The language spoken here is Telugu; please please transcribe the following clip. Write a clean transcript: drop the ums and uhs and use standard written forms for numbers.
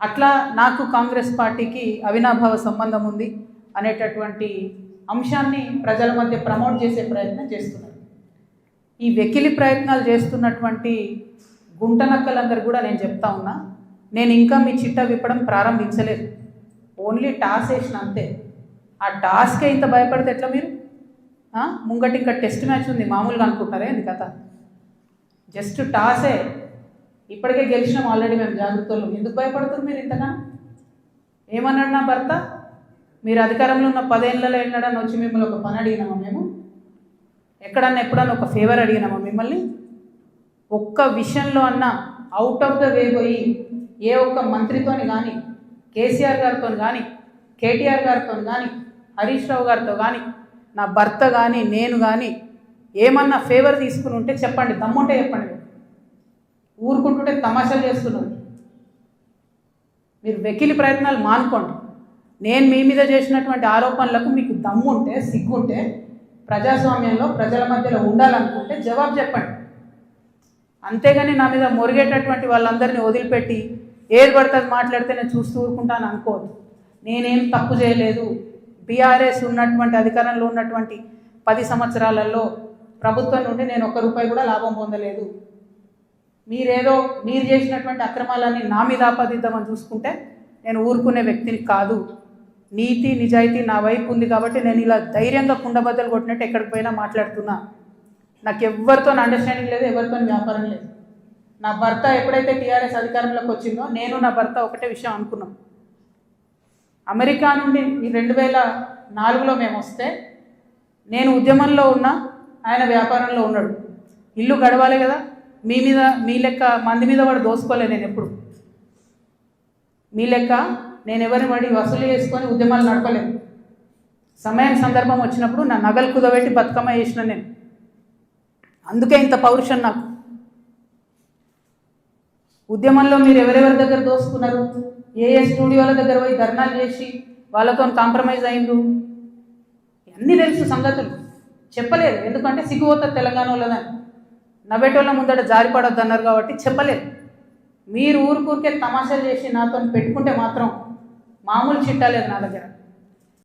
అట్లా నాకు కాంగ్రెస్ పార్టీకి అవినాభావ సంబంధం ఉంది అనేటటువంటి అంశాన్ని ప్రజల మధ్య ప్రమోట్ చేసే ప్రయత్నం చేస్తున్నారు. ఈ వెకిలి ప్రయత్నాలు చేస్తున్నటువంటి గుంటనక్కలందరూ కూడా నేను చెప్తా ఉన్నా, నేను ఇంకా మీ చిట్టా విప్పడం ప్రారంభించలేదు, ఓన్లీ టాస్ వేసిన అంతే. ఆ టాస్కే ఇంత భయపడితే ఎట్లా మీరు? ముంగటి ఇంకా టెస్ట్ మ్యాచ్ ఉంది, మామూలుగా అనుకుంటారే ఇది కథ. జస్ట్ టాసే, ఇప్పటికే గెలిచినాం ఆల్రెడీ మేము జాగ్రత్తలు. ఎందుకు భయపడుతుంది మీరు ఇంతగా? ఏమన్నాడు నా భర్త? మీరు అధికారంలో ఉన్న 10 ఏళ్ళలో ఎన్నడన్నా వచ్చి మిమ్మల్ని ఒక పని అడిగినామా మేము? ఎక్కడన్నా ఎప్పుడన్నా ఒక ఫేవర్ అడిగినామా మిమ్మల్ని? ఒక్క విషయంలో అన్నా అవుట్ ఆఫ్ ద వే పోయి ఏ ఒక్క మంత్రితోని కానీ, కేసీఆర్ గారితో కానీ, కేటీఆర్ గారితో కానీ, హరీష్ రావు గారితో కానీ, నా భర్త కానీ, నేను కానీ ఏమన్నా ఫేవర్ తీసుకుని ఉంటే చెప్పండి, దమ్ముంటే చెప్పండి. ఊరుకుంటుంటే తమాషాలు చేస్తున్నారు. మీరు వెకిలి ప్రయత్నాలు మానుకోండి. నేను మీ మీద చేసినటువంటి ఆరోపణలకు మీకు దమ్ముంటే, సిగ్గుంటే, ప్రజాస్వామ్యంలో ప్రజల మధ్యలో ఉండాలనుకుంటే జవాబు చెప్పండి. అంతేగాని నా మీద మొరిగేటటువంటి వాళ్ళందరినీ వదిలిపెట్టి ఏది పడుతుంది మాట్లాడితే నేను చూస్తూ ఊరుకుంటాను అనుకోవద్దు. నేనేం తప్పు చేయలేదు. బీఆర్ఎస్ ఉన్నటువంటి అధికారంలో ఉన్నటువంటి 10 సంవత్సరాలలో ప్రభుత్వం నుండి నేను ₹1 కూడా లాభం పొందలేదు. మీరు చేసినటువంటి అక్రమాలన్నీ నా మీద ఆపాదిద్దామని చూసుకుంటే నేను ఊరుకునే వ్యక్తిని కాదు. నీతి నిజాయితీ నా వైపు ఉంది కాబట్టి నేను ఇలా ధైర్యంగా కుండబద్దలు కొట్టినట్టు ఎక్కడికి పోయినా మాట్లాడుతున్నా. నాకు ఎవరితో అండర్స్టాండింగ్ లేదు, ఎవరితో వ్యాపారం లేదు. నా భర్త ఎప్పుడైతే టీఆర్ఎస్ అధికారంలోకి వచ్చిందో నేను నా భర్త ఒకటే విషయం అనుకున్నాం. అమెరికా నుండి 2004లో మేము వస్తే నేను ఉద్యమంలో ఉన్నా, ఆయన వ్యాపారంలో ఉన్నాడు. ఇల్లు గడవాలి కదా, మీ లెక్క మంది మీద వాడు దోసుకోలే. నేను ఎప్పుడు మీ లెక్క నేను ఎవరిని వాడి వసూలు చేసుకొని ఉద్యమాలు నడపలేను. సమయం సందర్భం వచ్చినప్పుడు నా నగలు కుదబెట్టి బతుకమ్మ చేసిన నేను. అందుకే ఇంత పౌరుషం నాకు. ఉద్యమంలో మీరు ఎవరెవరి దగ్గర దోసుకున్నారు, ఏ స్టూడియోల దగ్గర పోయి ధర్నాలు చేసి వాళ్ళతో కాంప్రమైజ్ అయిండు, అన్నీ తెలుసు సంగతులు. చెప్పలేదు, ఎందుకంటే సిగ్గుపోతుంది తెలంగాణ వాళ్ళదని. నవ్వేటోళ్ళ ముందట జారిపడొద్దు అన్నారు కాబట్టి చెప్పలేదు. మీరు ఊరికే తమాషాలు చేసి నాతో పెట్టుకుంటే మాత్రం మామూలు చిట్టా లేదు నా దగ్గర.